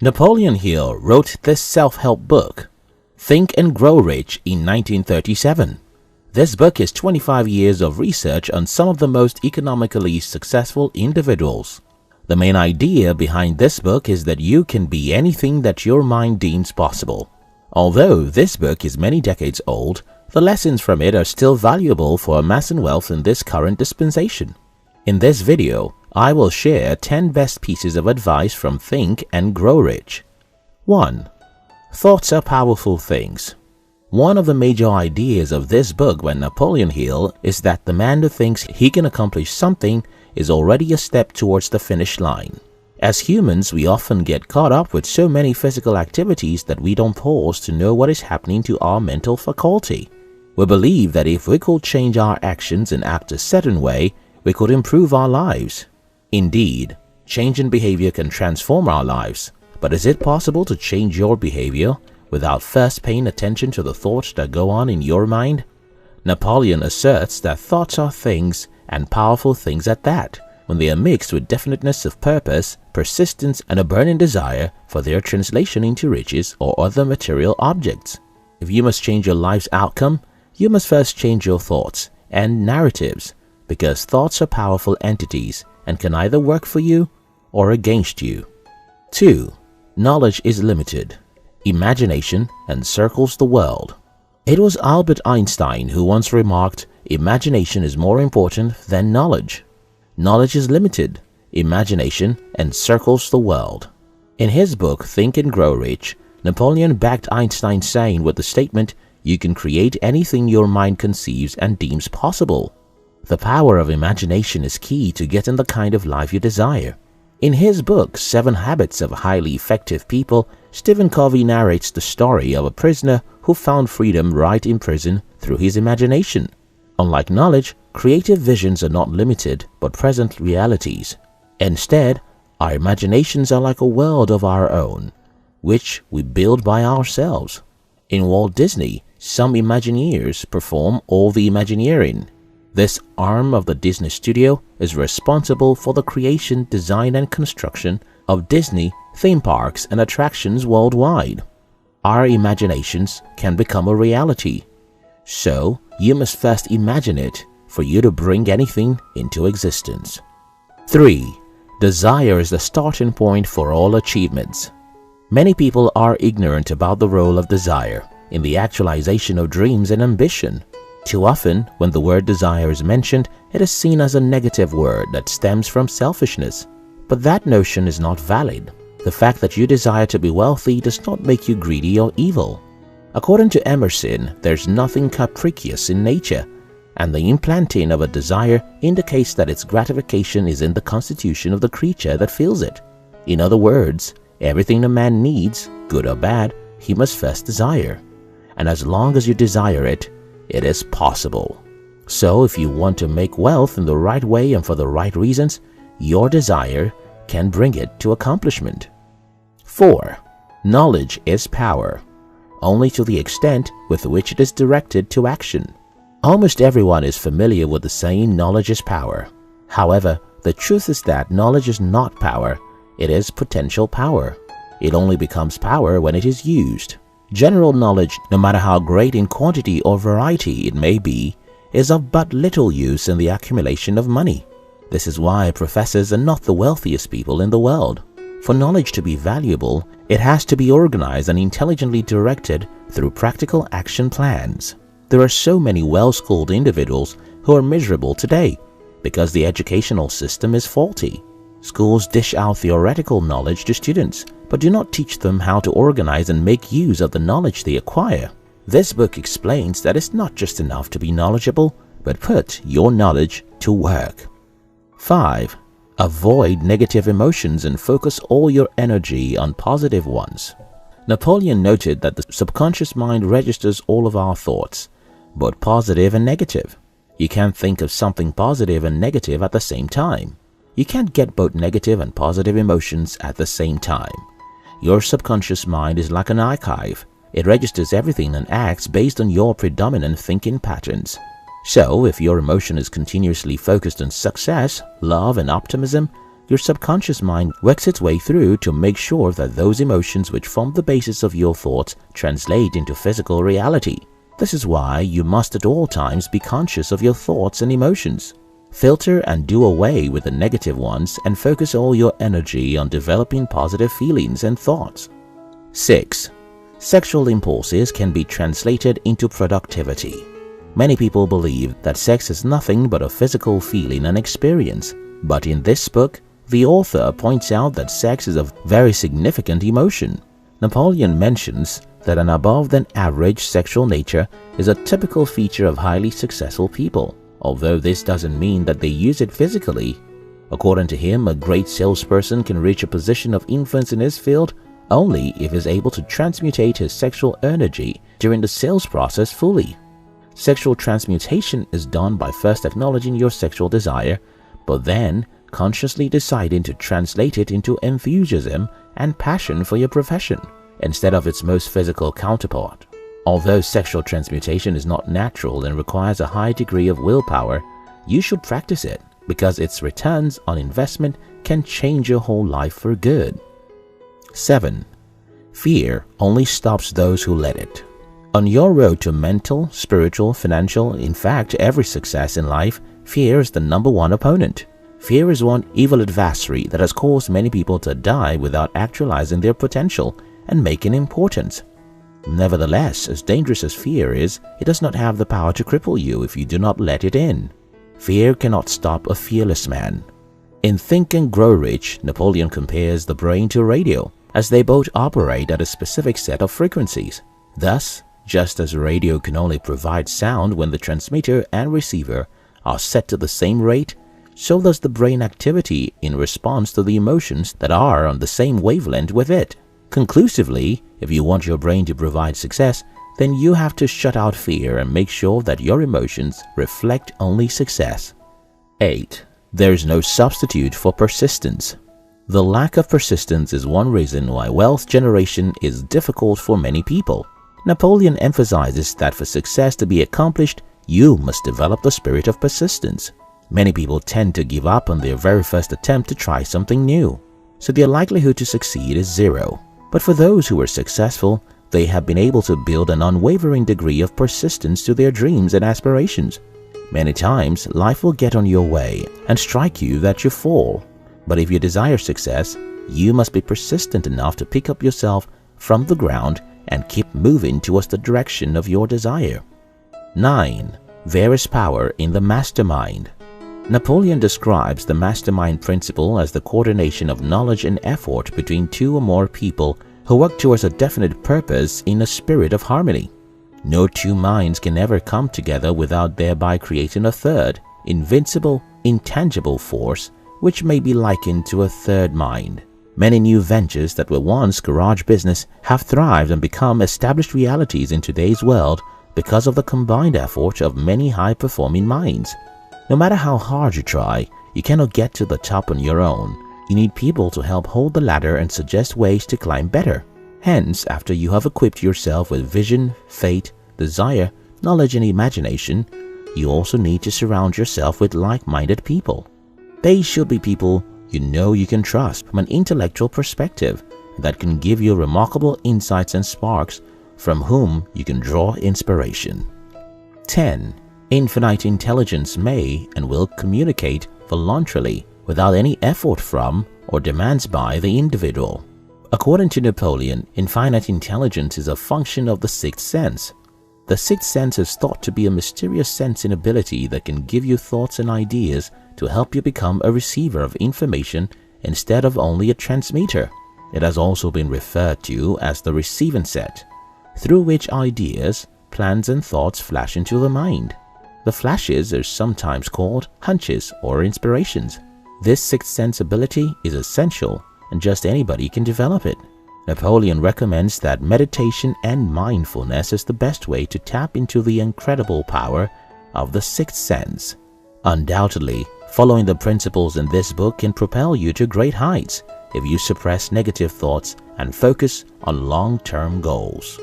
Napoleon Hill wrote this self-help book, Think and Grow Rich, in 1937. This book is 25 years of research on some of the most economically successful individuals. The main idea behind this book is that you can be anything that your mind deems possible. Although this book is many decades old, the lessons from it are still valuable for amassing wealth in this current dispensation. In this video, I will share 10 best pieces of advice from Think and Grow Rich. 1. Thoughts are powerful things. One of the major ideas of this book by Napoleon Hill is that the man who thinks he can accomplish something is already a step towards the finish line. As humans, we often get caught up with so many physical activities that we don't pause to know what is happening to our mental faculty. We believe that if we could change our actions and act a certain way, we could improve our lives. Indeed, change in behavior can transform our lives, but is it possible to change your behavior without first paying attention to the thoughts that go on in your mind? Napoleon asserts that thoughts are things, and powerful things at that, when they are mixed with definiteness of purpose, persistence, and a burning desire for their translation into riches or other material objects. If you must change your life's outcome, you must first change your thoughts and narratives, because thoughts are powerful entities and can either work for you or against you. 2. Knowledge is limited. Imagination encircles the world. It was Albert Einstein who once remarked, "Imagination is more important than knowledge." Knowledge is limited. Imagination encircles the world. In his book, Think and Grow Rich, Napoleon backed Einstein's saying with the statement, "You can create anything your mind conceives and deems possible." The power of imagination is key to getting the kind of life you desire. In his book, 7 Habits of Highly Effective People, Stephen Covey narrates the story of a prisoner who found freedom right in prison through his imagination. Unlike knowledge, creative visions are not limited but present realities. Instead, our imaginations are like a world of our own, which we build by ourselves. In Walt Disney, some Imagineers perform all the Imagineering. This arm of the Disney studio is responsible for the creation, design, and construction of Disney theme parks and attractions worldwide. Our imaginations can become a reality. So, you must first imagine it for you to bring anything into existence. 3. Desire is the starting point for all achievements. Many people are ignorant about the role of desire in the actualization of dreams and ambition. Too often, when the word desire is mentioned, it is seen as a negative word that stems from selfishness. But that notion is not valid. The fact that you desire to be wealthy does not make you greedy or evil. According to Emerson, there's nothing capricious in nature, and the implanting of a desire indicates that its gratification is in the constitution of the creature that feels it. In other words, everything a man needs, good or bad, he must first desire. And as long as you desire it, it is possible. So if you want to make wealth in the right way and for the right reasons, your desire can bring it to accomplishment. 4. Knowledge is power, only to the extent with which it is directed to action. Almost everyone is familiar with the saying, knowledge is power. However, the truth is that knowledge is not power, it is potential power. It only becomes power when it is used. General knowledge, no matter how great in quantity or variety it may be, is of but little use in the accumulation of money. This is why professors are not the wealthiest people in the world. For knowledge to be valuable, it has to be organized and intelligently directed through practical action plans. There are so many well-schooled individuals who are miserable today because the educational system is faulty. Schools dish out theoretical knowledge to students, but do not teach them how to organize and make use of the knowledge they acquire. This book explains that it's not just enough to be knowledgeable, but put your knowledge to work. 5. Avoid negative emotions and focus all your energy on positive ones. Napoleon noted that the subconscious mind registers all of our thoughts, both positive and negative. You can't think of something positive and negative at the same time. You can't get both negative and positive emotions at the same time. Your subconscious mind is like an archive. It registers everything and acts based on your predominant thinking patterns. So, if your emotion is continuously focused on success, love, and optimism, your subconscious mind works its way through to make sure that those emotions which form the basis of your thoughts translate into physical reality. This is why you must at all times be conscious of your thoughts and emotions. Filter and do away with the negative ones and focus all your energy on developing positive feelings and thoughts. 6. Sexual impulses can be translated into productivity. Many people believe that sex is nothing but a physical feeling and experience, but in this book, the author points out that sex is a very significant emotion. Napoleon mentions that an above-than-average sexual nature is a typical feature of highly successful people, although this doesn't mean that they use it physically. According to him, a great salesperson can reach a position of influence in his field only if he is able to transmutate his sexual energy during the sales process fully. Sexual transmutation is done by first acknowledging your sexual desire, but then consciously deciding to translate it into enthusiasm and passion for your profession, instead of its most physical counterpart. Although sexual transmutation is not natural and requires a high degree of willpower, you should practice it because its returns on investment can change your whole life for good. 7. Fear only stops those who let it. On your road to mental, spiritual, financial, in fact every success in life, fear is the number one opponent. Fear is one evil adversary that has caused many people to die without actualizing their potential and making importance. Nevertheless, as dangerous as fear is, it does not have the power to cripple you if you do not let it in. Fear cannot stop a fearless man. In Think and Grow Rich, Napoleon compares the brain to radio, as they both operate at a specific set of frequencies. Thus, just as radio can only provide sound when the transmitter and receiver are set to the same rate, so does the brain activity in response to the emotions that are on the same wavelength with it. Conclusively, if you want your brain to provide success, then you have to shut out fear and make sure that your emotions reflect only success. 8. There is no substitute for persistence. The lack of persistence is one reason why wealth generation is difficult for many people. Napoleon emphasizes that for success to be accomplished, you must develop the spirit of persistence. Many people tend to give up on their very first attempt to try something new, so their likelihood to succeed is zero. But for those who are successful, they have been able to build an unwavering degree of persistence to their dreams and aspirations. Many times, life will get on your way and strike you that you fall. But if you desire success, you must be persistent enough to pick up yourself from the ground and keep moving towards the direction of your desire. 9. There is power in the mastermind. Napoleon describes the mastermind principle as the coordination of knowledge and effort between two or more people who work towards a definite purpose in a spirit of harmony. No two minds can ever come together without thereby creating a third, invincible, intangible force which may be likened to a third mind. Many new ventures that were once garage business have thrived and become established realities in today's world because of the combined effort of many high-performing minds. No matter how hard you try, you cannot get to the top on your own. You need people to help hold the ladder and suggest ways to climb better. Hence, after you have equipped yourself with vision, faith, desire, knowledge and imagination, you also need to surround yourself with like-minded people. They should be people you know you can trust from an intellectual perspective that can give you remarkable insights and sparks from whom you can draw inspiration. 10. Infinite intelligence may and will communicate voluntarily without any effort from or demands by the individual. According to Napoleon, infinite intelligence is a function of the sixth sense. The sixth sense is thought to be a mysterious sensing ability that can give you thoughts and ideas to help you become a receiver of information instead of only a transmitter. It has also been referred to as the receiving set, through which ideas, plans and thoughts flash into the mind. The flashes are sometimes called hunches or inspirations. This sixth sense ability is essential and just anybody can develop it. Napoleon recommends that meditation and mindfulness is the best way to tap into the incredible power of the sixth sense. Undoubtedly, following the principles in this book can propel you to great heights if you suppress negative thoughts and focus on long-term goals.